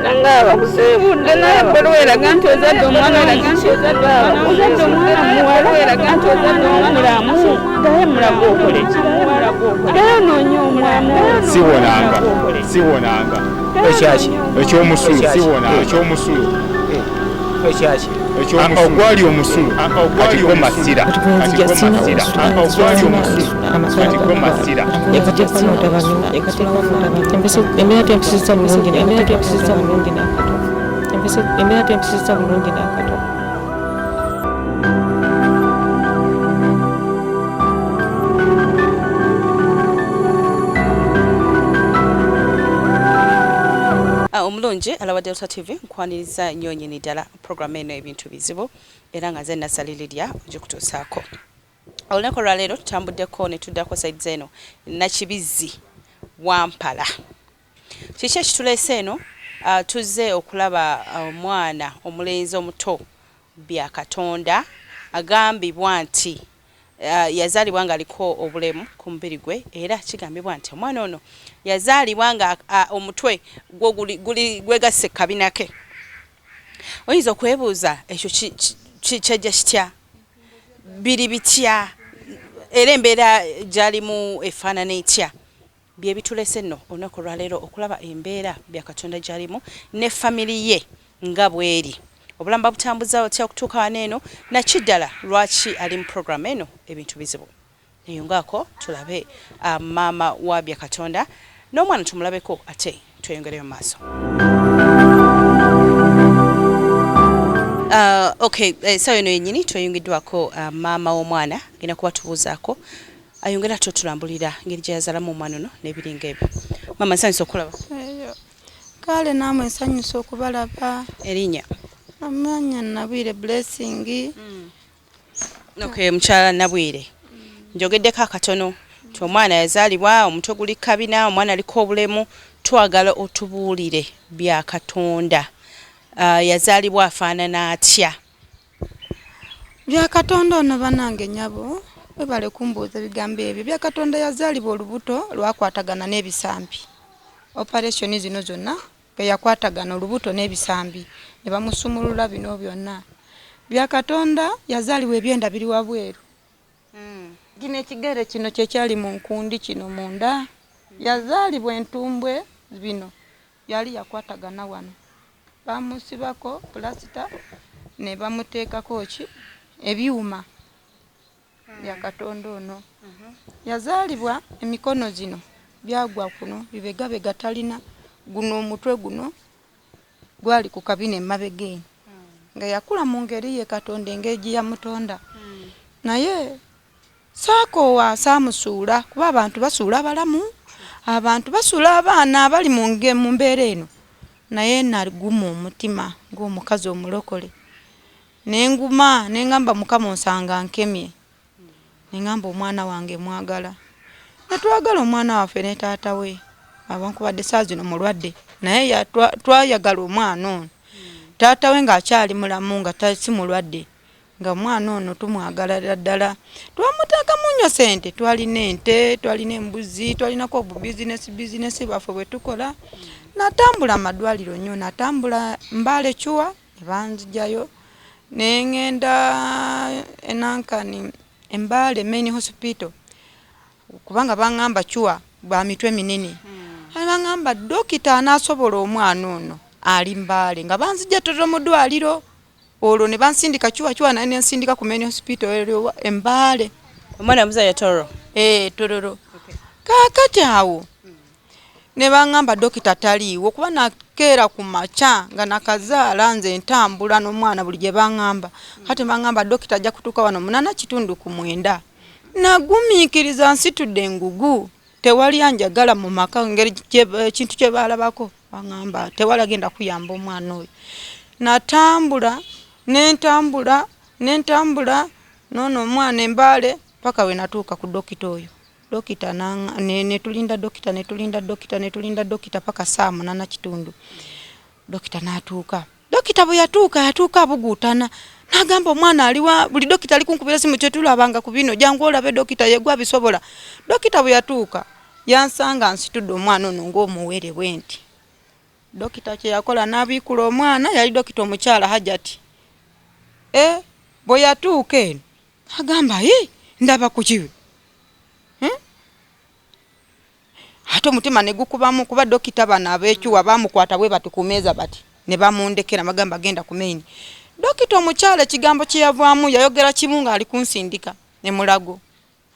nanga bakusibudde naye bbero eraga nti ozadde omwana ozadde omwana muwala eraga nti ozadde omulamu gaye mulago okole gaye noonya omulamu siwonanga ekyomusulu siwonanga ekyomusulu ogwali omusulu katiko masira ogwali omusulu katiko masira omulungi alaba Delta TV nkwaniriza nnyo nnyini ddala program eno ebintu bizibu era nga ze nasaliriddya ogikutuusaako. Olunaku lwaleero tutambuddeko ne tuddako saidi eno Nakibizzi Wampala. Kiki ekituleese eno? Tuzze okulaba omwana omulenzi omuto Byakatonda agambibwa nti yazaalibwa ng'aliko obulemu ku mubiri gwe era kigambibwa nti omwana ono yazaalibwa nga omutwe gwegasse kabinake. Oyinza okwebuuza ekyo kyajja kitya, biri bitya era embeera gyalimu efaanana etya? Bye bitulese nno olunaku lwaleero okulaba embeera Byakatonda gyalimu ne famiri ye nga bweri. Obulamu babutambuza otya okutuuka wano eno, nakiddala lwaki ali mu program eno ebintu bizibu. Eyungaako tulabe maama wa Byakatonda n'omwana tumulabeko ate tweyongereyo mu maaso. Sawa eno yennyini tweyungiddwako maama w'omwana agenda kuba tubuuzaako ayongera tutulambulira ngeri gye yazaalamu omwana ono n'ebiringa ebyo. Maama nsanyusa okulaba. Kale naamwe nsanyusa okubalaba. Erinnya? Amanya Nabwire Blessing. Mukyala Nabwire. Njogeddeko akatono. Omwana yazaalibwa omutwe guli kabina, omwana aliko obulemu, twagala otubuulire Byakatonda. Yazaalibwa afaanana atya? Byakatonda ono banange nyabo webale kumbuuza ebigambo ebyo. Byakatonda yazaalibwa olubuto lwakwatagana n'ebisambi. Operation zino zonna yakwatagana olubuto n'ebisambi ne bamusumulula bino byonna. Byakatonda yazaalibwa ebyenda biri wabweru. Gino ekigere kino kyekyali mu nkundi kino munda. Yazaalibwa entumbwe bino yali yakwatagana wano. Bamusibako plasita ne bamuteekako ki ebyuma. Byakatonda ono yazaalibwa emikono zino byagwa kuno bibegabega talina guno omutwe guno gwali ku kabina emabega nga yakula mu ngeri ye Katonda engeri ya mutonda. Naye saakoowa saamusuula kuba abantu basuula abalamu, abantu basuula abaana abali mu mbeera eno. Naye naguma omutima ng'omukazi omulokole. Nenguma nengamba Mukama onsanga nkemye. Nengamba omwana wange mwagala. Natwagala omwana waffe ne taata we. Abankubadde saa zino mulwadde. Naye twayagala omwana ono. Taata we ng'akyali mulamu nga si mulwadde. Nga omwana ono tumwagala ddala. Twamuteeka munnyo sente. Twalina ente, twalina embuzi, twalinako obubizinesi baffe bwe tukola. Natambula amadwaliro nnyo, natambula Mbale Chua ne banzijayo. Nengenda Enankani Mbale Main Hospital. Kubanga bangamba Chua ba mitwe minene. Bangamba dokita anasobola omwana ono ali Mbale nga banzija toto mu ddwaliro. Olwo ne bansindika Chua naye nsindika ku Main Hospital Mbale. Omwana muza ya Toro. Tororo. Kakati awo. Ne bangamba dokita taliiwo kuba nakeera ku macha nga nakazaala nze ntambula n'omwana buli gye bangamba. Kati bangamba dokita ajja kutuuka wano 8.9. Nagumiikiriza nsitudde engugu. Tewali anjagala mu maka ngeri kintu kye balabako. Bangamba tewalagenda kuyamba omwana oyo. Natambula nentambula nono omwana Mbale paka we natuuka ku dokita oyo. Dokita ne tulinda dokita paka saa 8:30. Dokita natuuka. Dokita bwe yatuuka abugutana. Nagamba omwana aliwa buli dokita ali kunkubira simu kye tulabanga ku bino jangu olabe dokita yegwa bisobola. Dokita bwe yatuuka yansanga nsitudde omwana ono ng'omuwere bwenti. dokita kye yakola n'abiikula omwana yali dokita omukyala Hajati. Bwe yatuuka eno agamba ndaba ku kiwe. Ate omutima ne gukubamu kuba dokita bano abeekyuwa bamukwata bwe bati ku meeza bati ne bamundekera magamba agenda ku maini. Dokita omukyala ekigambo kye yavaamu yayogera kimu ng'ali kunsindika ne Mulago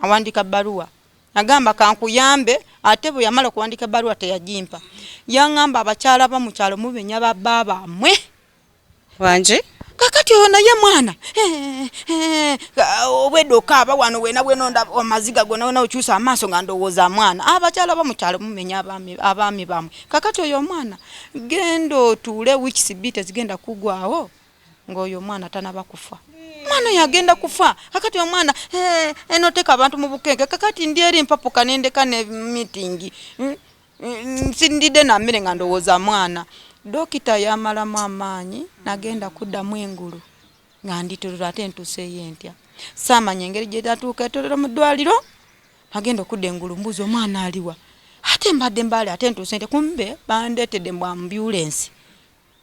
awandika bbaluwa. Agamba kankuyambe ate bwe yamala kuwandika bbaluwa teyagimpa. Yaŋŋamba abakyala bamukyalo mubenya babba bammwe. Wanje? Kakati ono ye mwana. Obwedde okaaba wano wena bwenonda amaziga gona wena okyusa amaaso nga ndowooza mwana. Abakyala bamukyalo mumenya abaami bamwe. Kakati oyo mwana genda otuule weeks bbiri zigenda kugwawo ng'oyo mwana tanaba kufa. Mwana yagenda kufa. Kakati omwana eno teka abantu mu bukenke. Kakati ndi eri mpapuka nendeka ne meeting. Nsindide na mmere nga ndowooza mwana. Dokita yamalamu amaanyi nagenda kuddamu engulu nga nditulira ate ntuseeyo entya. Saamanya engeri gye tatuuka etolero mu ddwaliro nagenda okudda engulu mbuuza omwana aliwa. Ate mbadde mbaale ate ntuuse ntya kumbe bandeetedde mu ambulance.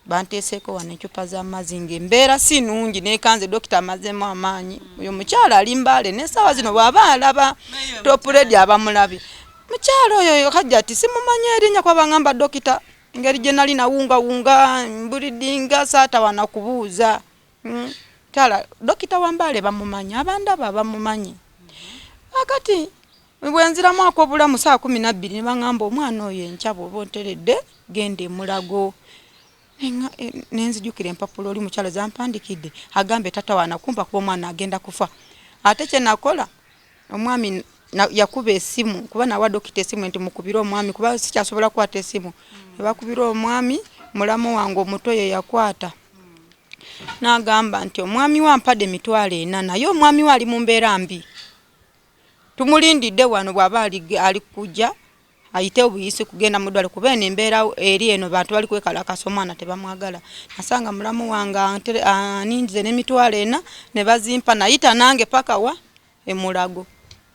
Banteeseeko wano encupa z'amazzi ng'embeera si nnungi neekanze dokita amazeemu amaanyi. Oyo mukyala ali mbaale n'essaawa zino bw'aba alaba top redi abamulabye. Mukyala oyo Hajati simumanyi erinnya kwa bangamba dokita. Ngeri gye nali nawunga mbulidinga saata wana kubuuza. Kala dokita Wambale bamumanyi abandaba bamumanyi. Akati bwenziramu akobulamu saa 12 ne bangamba omwana oyo enkya bw'oba onteredde gende Mulago. Nenzijukira empapulo oli mukyala zampandikidde agambe tata wana kumpa kuba omwana agenda kufa. Ate kye nakola omwami yakuba esimu kuba nawa dokita esimu nti mukubira omwami kuba sikyasobola kwata esimu. Bakubira omwami mulamu wange omuto ye yakwata. N'agamba nti omwami wampadde emitwalo 4 naye omwami wali mu mbeera mbi. Tumulindidde wano bw'aba ali kujja ayite obuyisi kugenda mu ddwaliro kuba eno embeera eri eno bantu bali kwekalakasa omwana tebamwagala. Nasanga mulamu wange anindize n'emitwalo 4 ne bazimpa nayita nange paka wa Mulago.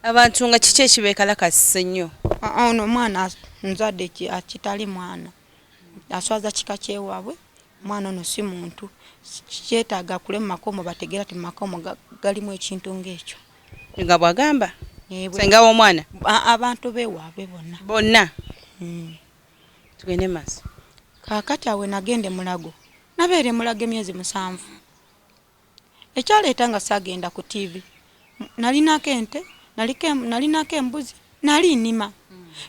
Abantu nga kiki ekibeekalakasa nnyo? Ono omwana nzadde kitali mwana. Aswaza kika kyewaabwe. Mwana ono si muntu. Kyetaaga kule mu makomo bategeera ti makomo galimu ekintu ng'ekyo. Nga bwagamba? Senga w'omwana? Abantu beewaabwe bonna. Tugende maaso. Kaakati awe nagende Mulago. Nabeere Mulago emyezi 7. Ekyaleeta nga saagenda ku TV. Nalinako ente, nalinako embuzi, nali nnima.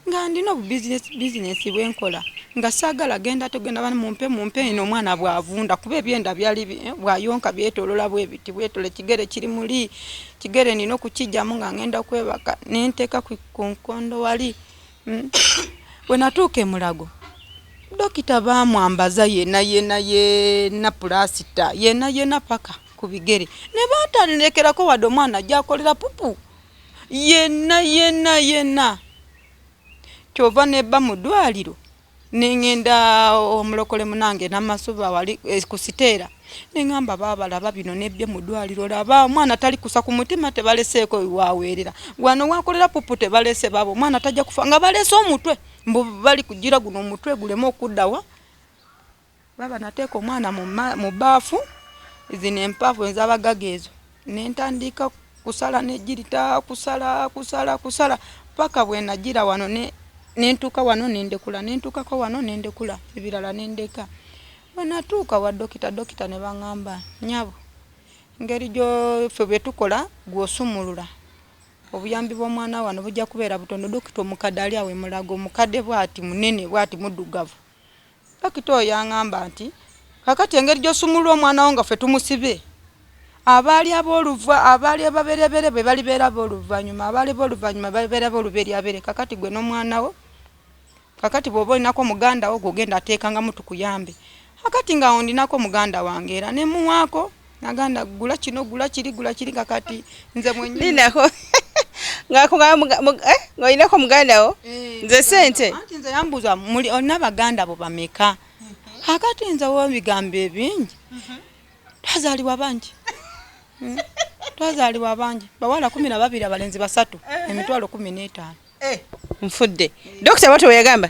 Nga ndina business bwenkola. Nga saagala genda tugenda bana mumpe eno omwana bw'avunda kuba ebyenda byali bwayonka byetolola bwebiti bwetole kigere kiri muli kigere nino okukijjamu nga ngenda kwebaka nenteeka ku nkondo wali. Bwe natuuka Mulago dokita baamwambaza yena plasita yena paka ku bigere ne baatalekerako wadde omwana gy'akolera pupu yena kyova nebba mu ddwaliro nengenda omulokole munange n'amasuba wali kusiteera nengamba baabalaba bino nebbye mu ddwaliro laba omwana tali kusa ku mutima tebaleseeko waweerera wano wakolera pupu tebalese babo omwana tajja kufa nga balese omutwe mbu bali kugira guno omutwe gulemu okuddawa baba nateeka omwana mu baafu zino empaafu ez'abagaga ezo nentandika kusala nejirita kusala paka bwe nagira wano nentuuka wano nendekula nentuukako wano nendekula ebirala nendeka. Bwe natuuka wa dokita ne bangamba nyabo ngeri gyo ffe bwe tukola gw'osumulula obuyambi bw'omwana wano bujja kubeera butono. Dokita omukadde ali awe Mulago omukadde bw'ati munene bw'ati muddugavu. Dokita oyo yangamba nti kakati engeri gy'osumulula omwana wo nga ffe tumusibe abaali ababerebere bwe balibeera b'oluvannyuma abaali b'oluvannyuma balibeera b'oluberyabere. Kakati gwe n'omwana wo kakati bw'oba olinako muganda wo gw'ogenda ateekangamu tukuyambe. Kakati nga ondinako muganda wange era ne muwaako naganda gula kino gula kiri kakati nze mwenyewe ninako ng'olinako muganda wo nze sente anti nze yambuuza muli olina baganda bo bameka. Kakati nze w'ebigambo ebingi twazaalibwa bangi bawala 12 abalenzi 3 emitwalo 15. Nfudde dokita bw'atyo bwe yagamba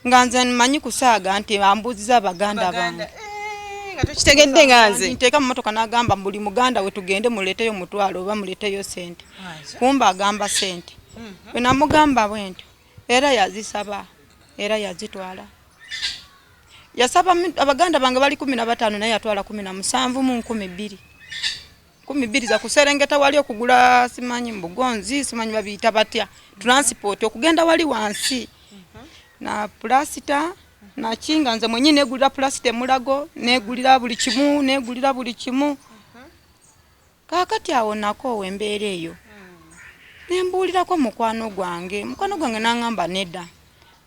nga nze mmanyi kusaaga nti ambuziza abaganda bange nga tukitegedde nga nze nteeka mu motoka n'agamba buli muganda we tugende muleeteyo mutwalo oba muleeteyo sente kumba agamba sente bwe namugamba bwentyo era yazisaba era yazitwala yasaba abaganda bange bali 15 naye yatwala 17 mu 12 za kuserengeta wali okugula simanyi mbugonzi simanyi babiyita batya transport okugenda wali wansi na plasita na kinga nze mwenyine negulira plasita mulago negulira buli kimu kakati awo nako wembeera eyo nembuulirako mukwano gwange nangamba nedda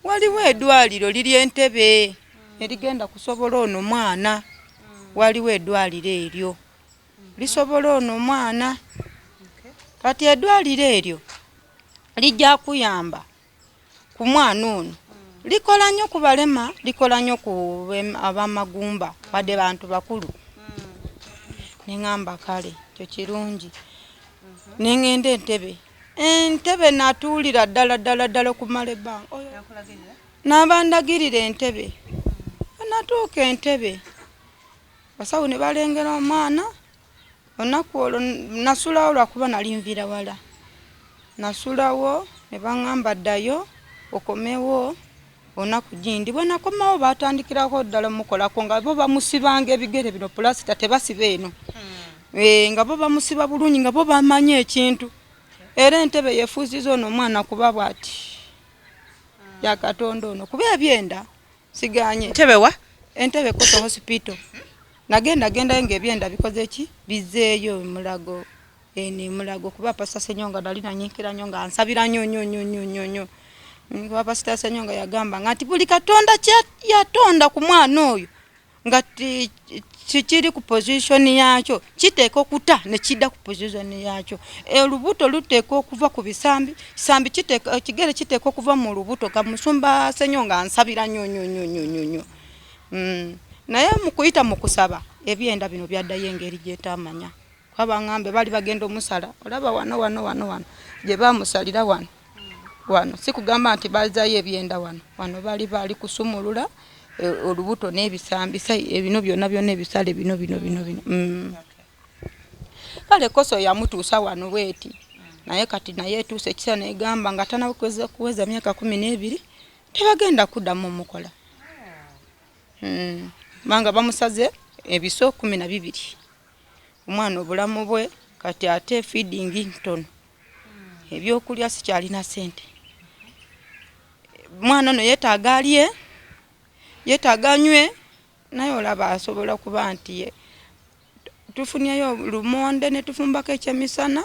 waliwo eddwaliro liri Entebbe erigenda kusobola ono mwana waliwo eddwaliro eryo lisobola ono mwana kati eddwaliro eryo lijja kuyamba ku mwana ono likola nnyo ku balema likola nnyo ku abamagumba wadde bantu bakulu nengamba kale kyo kirungi nengenda Entebbe natuulira ddala kumala ebbanga n'abandagirira Entebbe natuuka Entebbe basawo ne balengera omwana olunaku olwo nasulawo lwakuba nali nvira wala nasulawo ne baŋŋamba ddayo okomewo olunaku gindi bwe nakomawo batandikirako ddala mukolako nga bo bamusibanga ebigere bino pulasita tebasiba eno nga bo bamusiba bulungi nga bo bamanyi ekintu era Entebbe yefuuziza ono omwana kuba bwati ya Katonda ono kuba ebyenda siganye Entebbe Coastal Hospital nagenda ng'ebyenda bikoze ki bizeeyo mulago mulago kuba Pastor Senyonga dali nanyikira nnyo nga ansabira nnyo kuba Pastor Senyonga yagamba ngati buli Katonda yatonda ku mwana oyo ngati kiri ku position yakyo kiteeka okuta ne kidda ku position yakyo olubuto luteeka okuva ku bisambi kigere kiteeka okuva mu lubuto Musumba Senyonga ansabira nnyo naye mukuyita mukusaba ebyenda bino byaddayo engeri gyetamanya kwaba ngambe bali bagenda omusala olaba wano gye bamusalira wano sikugamba nti bazayo ebyenda wano bali kusumulula olubuto n'ebisambi ebino byonna ebisale bino kale koso yamutuusa wano bweti naye kati naye etuuse ekisa negamba nga tanawe kuweza myaka 12 tebagenda kuddamu mukola manga bamusaze ebiso 12 omwana obulamu bwe kati ate feeding ntono ebyokulya sikyalina sente mwana no yetaaga nywe naye olaba asobola kuba nti tufunyeyo lumonde ne tufumbako ekyemisana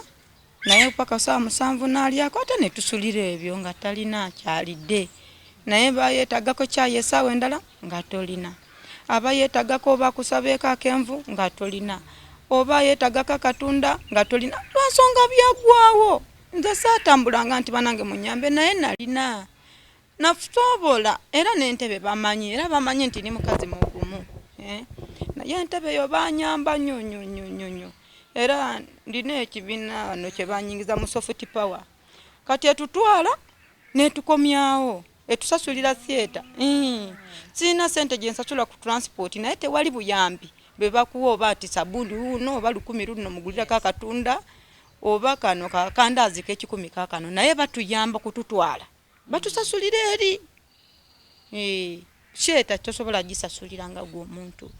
naye paka saa 7 n'alyako ate ne tusulira ebyo nga talina kyalidde naye bayetagako kyayi essaawa endala nga tolina aba yetagako oba kusabeeko akenvu nga tolina oba yetagako akatunda nga tolina lwansonga byagwawo nze saatambulanga nti banange munyambe naye nalina nafutobola era n'Entebbe bamanyi nti ni mukazi mugumu naye Entebbe yo banyamba nnyo era ndina ekibiina wano kye banyingiza mu soft power kati etutwala netukomyawo etusasulira theater sina sente gye nsasula ku transport naye tewali buyambi bwe bakuwa oba ati sabuni uno oba 10 runo mugulira kakatunda oba kano kakandazi ke10 kakano naye batuyamba kututwala batusasulira eri theater tosobola gisasulira nga gwo omuntu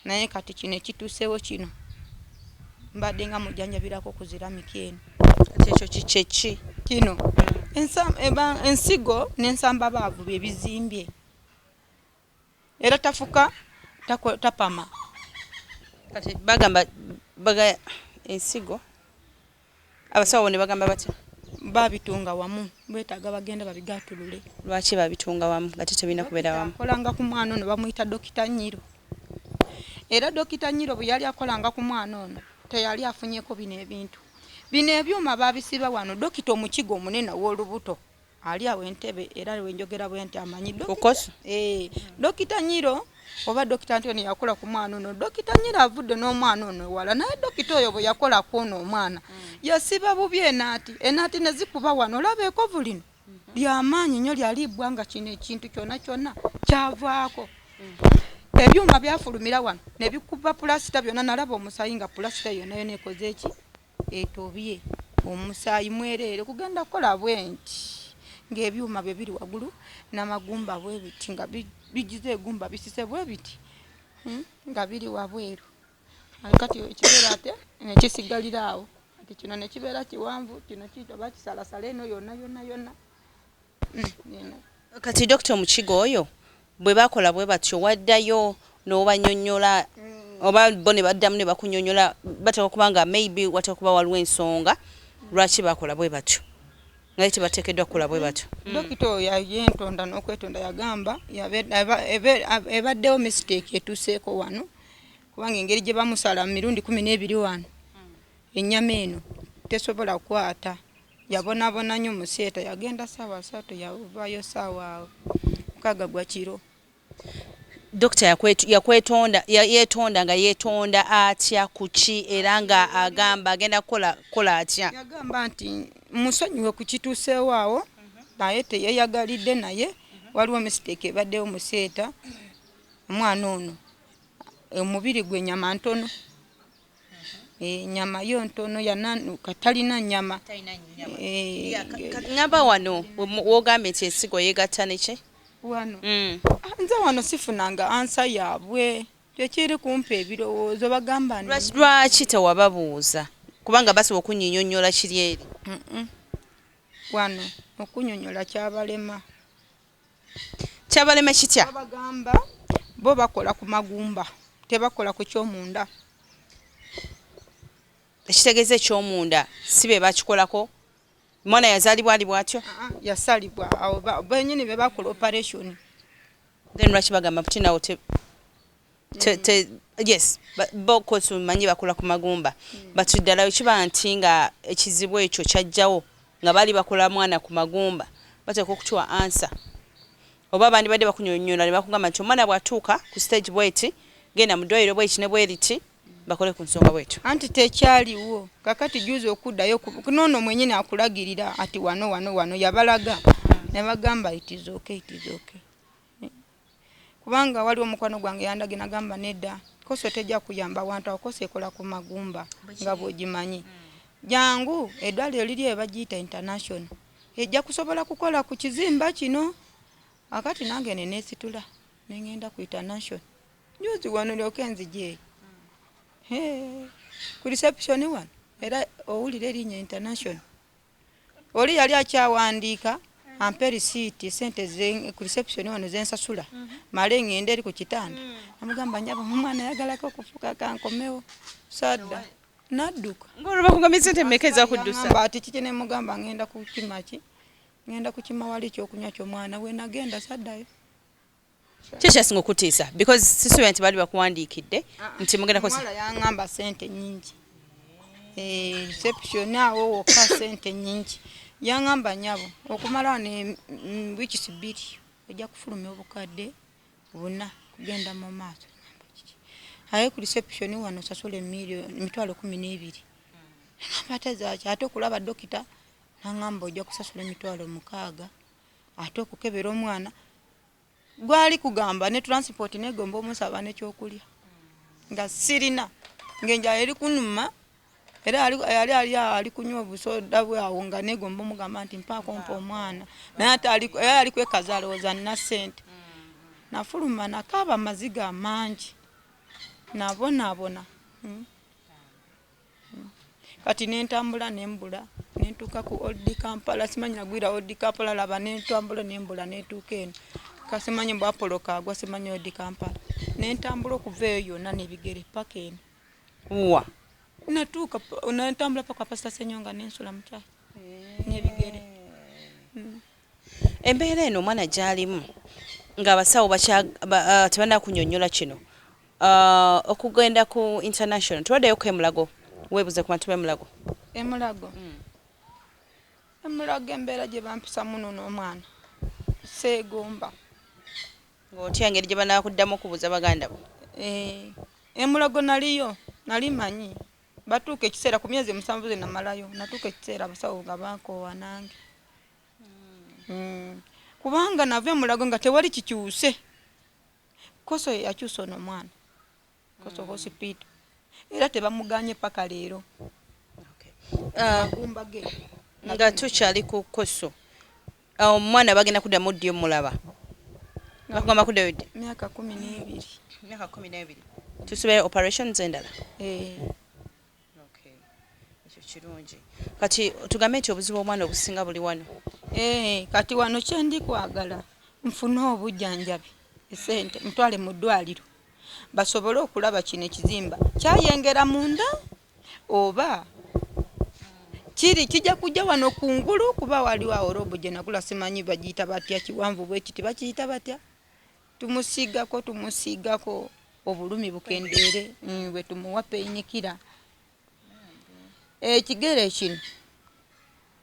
naye kati kino ekituusewo kino mbadde nga mujanjabirako kuzira mikeno ekyo kikyeki kino ensigo n'ensamba baavu bye bizimbye era tafuka tapama kati bagamba ensigo abasawo ne bagamba batya babitunga wamu betaaga bagenda babigatulule lwaki babitunga wamu kati tebina kubeera wamu akolanga ku mwana ono bamuyita Dokita Nyiro era Dokita Nyiro bwe yali akolanga ku mwana ono teyali afunyeko bino ebintu bino ebyuma babisiba wano Dokita omukigo omunene w'olubuto ali awo Entebbe era wenjogera bwe nti amanyi Dokita Nyiro oba Dokita Antoni yakola ku mwana ono Dokita Nyiro avudde n'omwana ono wala naye Dokita oyo bwe yakola ku ono omwana yasiba bubi enaati nezikuba wano olaba ekovu lino lyamaanyi nnyo lyalibwa nga kino ekintu kyonna kyonna kyavaako. Ebyuma byafulumira wano ne bikuba pulasita byonna, nalaba omusaayi nga pulasita yonna yonna ekoze eki etobye omusaayi mwereere kugenda kukola bwenti ng'ebyuma bye biri waggulu n'amagumba bwe biti nga bigize egumba bisise bwe biti nga biri wabweru. Kati ekibeera ate nekisigalira awo ati kino ne kibeera kiwanvu kino kiito bakisalasala eno yonna yonna yonna. Kati Dr. Mukigo oyo bwe bakola bwe batyo waddayo n'obanyonnyola oba bo ne baddamu ne bakunyonnyola bataka kubanga maybe wataka kuba waliwo ensonga lwaki bakola bwe batyo nga tebateekeddwa kukola bwe batyo. Dokita oyo yentonda n'okwetonda yagamba ebaddewo mistake etuuseeko wano kubanga engeri gye bamusala mu mirundi 12 wano ennyama eno tesobola kukwata. Yabonaabona nnyo museeta yagenda ssaawa 3 yavaayo ssaawa 6 gwa kiro. Dokita yeetonda nga yeetonda atya kuki era nga agamba agenda kukola atya? Yagamba nti musonyiwe ku kituuseewo awo naye teyeeyagalidde naye waliwo mistake ebaddewo museeta. Omwana ono omubiri gwe nyama ntono. Nyama yo ntono yananuka talina nyama. Ngamba wano wogambye nti ensigo yeegatta neki? Wano nze wano sifunanga ansa yaabwe kyekiri kumpa ebirowoozo bagamba lwaki tewababuuza kubanga basobola okunyinyonnyola kiri eri? Wano okunyonnyola kyabalema kitya? Bagamba bo bakola ku magumba tebakola ku kyomunda. Ekitegeeza ekyomunda si be bakikolako? Mwana yazaalibwa ali bwatyo? Yasalibwa awo benyini be bakola operation. Then lwaki bagamba puti nawo yes boko tumanyi bakola ku magumba batuddala ekiba nti nga ekizibu ekyo kyajjawo nga bali bakola mwana ku magumba bateeka okutuwa ansa oba abandi badde bakunyonnyola ne bakugamba nti omwana bw'atuuka ku stage bweti genda mu ddwaliro bweki ne bweriti bakole ku nsonga bwetyo. Anti tekyaliwo kakati juzi okuddayo kunono mwenyini akulagirira ati wano yabalaga ne bagamba it is okay. Kubanga waliwo omukwano gwange yandage nagamba nedda koso tejja kuyamba wantu akoso ekola ku magumba nga bwogimanyi jangu eddwaliro liri ebagiyita international ejja kusobola kukola ku kizimba kino akati nange nenesitula nengenda ku international juzi wano lyokenzije ku reception wano era owulire erinnya international oli yali akyawandiika ampe receipt sente ku reception wano zensasula male ngende eri ku kitanda amugamba nyaba mwana yagalako okufuka kankomewo sadda nadduka ngoro bakugambye sente mmekeza kuddusa ati kikene mugamba ngenda kukima wali kyokunywa ky'omwana we nagenda saddayo. Kyesinga okutiisa because sisuubira nti bali bakuwandiikidde nti mugenda kosa. Mwala yangamba sente nyingi reception awo wokka sente nyingi yangamba nyabo okumala ne weeks 2 ejja kufulumya obukadde 4 kugenda mu maaso aye ku reception wano sasule emitwalo 12 ngapateza ate okulaba dokita nangamba ojja kusasula emitwalo 6 ate okukebera omwana gwali kugamba ne transport negomba omusaba n'ekyokulya nga sirina ngenja eri kunuma era ali kunywa obusoda bwawo nga negomba omugamba nti mpaako mpa omwana naye ate ali kwekazalooza nina sente nafuluma nakaba amaziga amangi nabonaabona kati nentambula nembula nentuuka ku Old Kampala simanyi nagwira Old Kampala laba nentambula nembula netuuka eno kasimanyi mbwa Apollo kagwa simanyi Old Kampala nentambula okuva eyo yonna nebigere paka eno wa natuuka nentambula paka Pastor Senyonga nensula mu kyalo nebigere. Embeera eno omwana gy'alimu ng'abasawo tebana kunnyonnyola kino okugenda ku international tuwaddeyo ku Emulago weebuze ku bantu b'Emulago. Emulago embeera gye bampisa muno n'omwana seegomba ng'otya engeri gye banakuddamu okubuuza baganda bo. Emulago nali manyi batuuka ekiseera ku myezi 7 ze namalayo natuuka ekiseera abasawo nga bankoowa nange kubanga nave mulago nga tewali kikyuse koso yakyusa ono mwana koso hospital era tebamuganye paka leero gumbage nga tukyali ku koso omwana bagenda kuddamu ddi mulaba bakugamba kudda myaka 12 myaka 12 tusobola operations endala ekyo kirungi kati tugambe nti obuzibu omwana obusinga buli wano kati wano kyendi kwagala nfuna obujjanjabi esente mutwale mu ddwaliro basobole okulaba kino ekizimba kyayengera munda oba kiri kijja kujja wano kungulu kuba waliwo orobo gye nagula simanyi bagiyita batya kiwanvu bwekiti bakiyita batya tumusiigako obulumi bukendeere bwe tumuwa peyinikira ekigere kino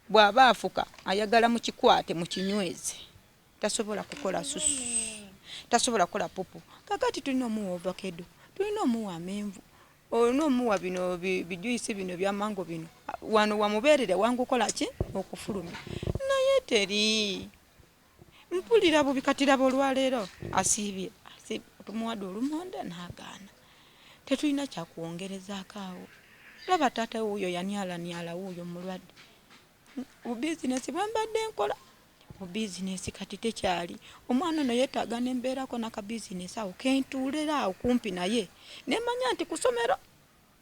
bw'aba afuka ayagala mu kikwate mu kinyweze tasobola kukola susu tasobola kukola pupu kakati tulina omuwa ovakado tulina omuwa amenvu olina omuwa bino bijuisi bino byamango bino wano wamubeerere wangu kola ki okufulumya naye teri mpulira bubi katiraba olwaleero asiibye tumuwadde olumonde n'agaana tetulina kyakuwongerezaako awo laba taata wuuyo yanyala wuuyo mulwadde bubizinesi bwembadde nkola bubizinesi kati tekyali omwana ono yeetaaga nembeerako nakabizinesi awo kentuulera awo kumpi naye nemanya nti ku ssomero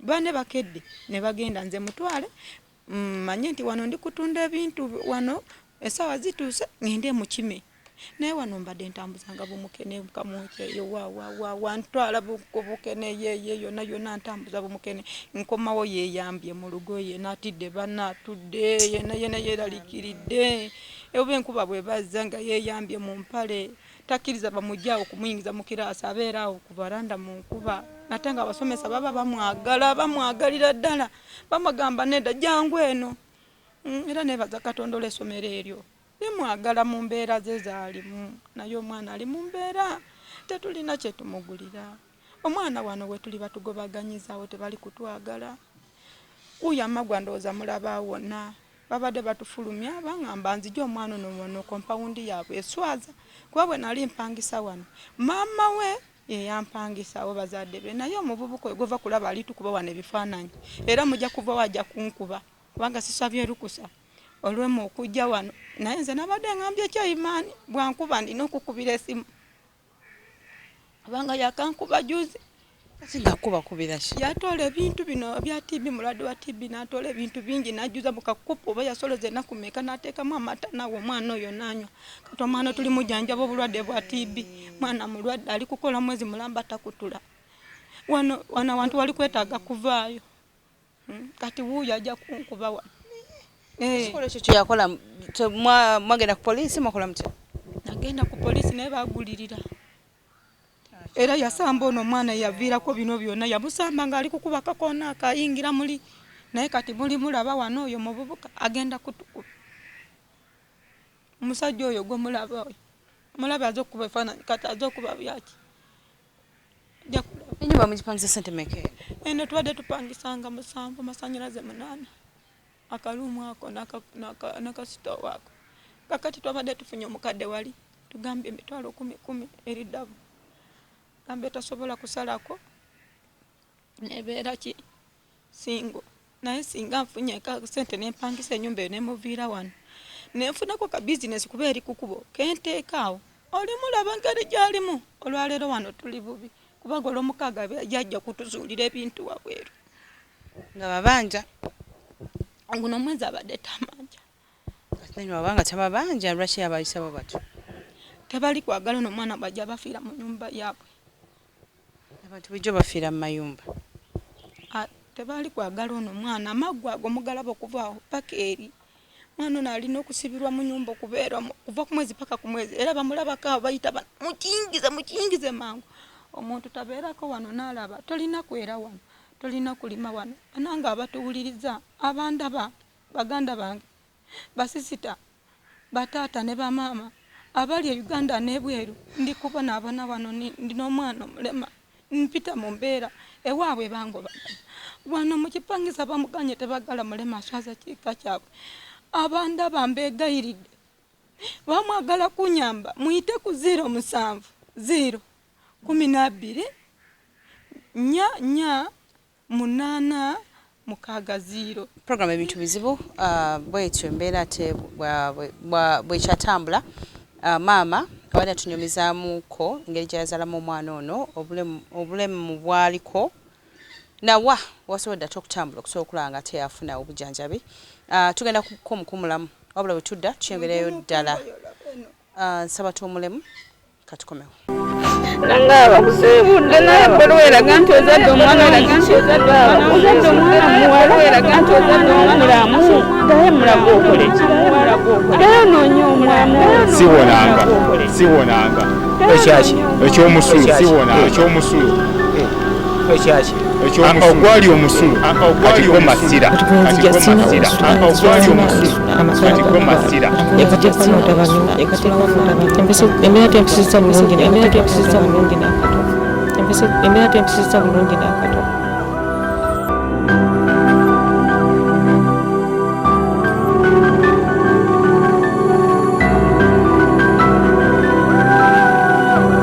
bane bakedde ne bagenda nze mutwale manye nti wano ndi kutunda ebintu wano essaawa zituuse ngende mu kime naye wano mbadde ntambuzanga bumukene kamwekyeyo wantwala bukene yeye yonna ntambuza bumukene nkomawo yeyambye mu lugoye natidde banatudde yena yeralikiridde oba enkuba bwe bazza nga yeyambye mu mpale takkiriza bamujjaawo kumuyingiza mu kiraasi abeeraawo ku baranda mu nkuba nate nga abasomesa baba bamwagalira ddala bamugamba nedda jangu eno era nebaza katonda olw'essomero eryo bimwagala mu mbeera ze zaalimu naye omwana ali mu mbeera tetulina kyetumugulira omwana wano we tuli batugobaganyizawo tebali kutwagala uyo amagwa ndowooza mulaba wonna babadde batufulumya baŋŋamba nzija omwana ono wano kompawundi yaabwe eswaza kuba bwe nali mpangisa wano maama we yeyampangisawo bazadde be naye omuvubuka oyo gova kulaba alitukuba wano ebifaananyi era mujja kuva wajja kunkuba kubanga sisabye lukusa olwemu okujja wano naye nze nabadde ngambye ekyayimaani bwankuba ndina okukubira esimu abanga yakankuba juzi sinakubakubira ki yatoola ebintu bino bya TB mulwadde wa TB n'atoola ebintu bingi n'ajjuza mu kakupu oba yasoloza ennaku mmeka n'ateekamu amata nawe omwana oyo n'anywa kati omwana tuli mujjanjaba obulwadde bwa TB mwana mulwadde ali kukola mwezi mulamba takutula wano awantu wali kwetaaga kuvaayo kati wuuyo ajja kunkuba wano ekikolo ekyo kyeyakola mwagenda ku poliisi mwakola mutya nagenda ku poliisi naye bagulirira era yasamba ono omwana yaviirako bino byonna yamusamba nga ali kukuba kakoona akayingira muli naye kati muli mulaba wano oyo muvubuka agenda kutukuba omusajja oyo gwe mulaba oyo mulaba aza okuba efaananyi kati aza okuba byaki enyumba mugipangisa sente meka eno tubadde tupangisanga 7 masannyalaze 8 akaluumu ako nakasitoowa ako kakati twabadde tufunye omukadde wali tugambye emitwalo 10 eriddavu gambe tasobola kusalako nebeera ki singo naye singa nfunye sente nempangisa ennyumba eyo nemuviira wano nenfunako ka bizinesi kuba eri kukubo kenteekaawo olimulaba ngeri gyalimu olwaleero wano tuli bubi kubanga olwomukaaga yajja kutuzuulira ebintu wabweru nga babanja guno mwezi abadde tamanja kati wabanga tababanja lwaki yabayisabo batyo tebali kwagala n'omwana bajja bafiira mu nyumba yaabwe abantu bijjo bafiira mu mayumba tebali kwagala ono mwana amaggwa ago mugalaba okuvaawo paka eri mwana ono alina okusibirwa mu nyumba okubeera kuva ku mwezi paka ku mwezi era bamulabako abo bayita mukiyingize mangu omuntu tabeerako wano n'alaba tolina kwera wano tolina kulima wano ananga abatuwuliriza abandaba baganda bange basisita bataata ne bamaama abali e Uganda n'ebweru ndi kubona abana wano ndina omwana omulema mpita mu mbeera ewaabwe bangoba wano mu kipangisa bamuganye tebagala mulema aswaza kiika kyabwe abanda bambeegayiridde bamwagala kunyamba muyite ku 07 0 12 nya 8 mukaaga 0. Program ebintu bizibu bwetyo mbeera te bwekyatambula maama abadde atunyumizaamuko engeri gyayazaalamu omwana ono obulemu bwaliko nawa wasobodde ate okutambula okusobola okulaba nga teyafuna obujjanjabi. Tugenda kukomukumulamu wabula bwe tudda tuyongereyo ddala Nsabatu omulemu katukomewo. Nanga abakusiibudde naye ebbaluwa eraga nti ozadde omwana ozadde omwana muwala eraga nti ozadde omulamu ddayo mulaga okole ddayo noonya omwana siwonanga ekyaki ekyomusulu ekyomusulu ogwali omusulu katiko masira ogwali omusulu katiko masira embeera tempisiza bulungi nakato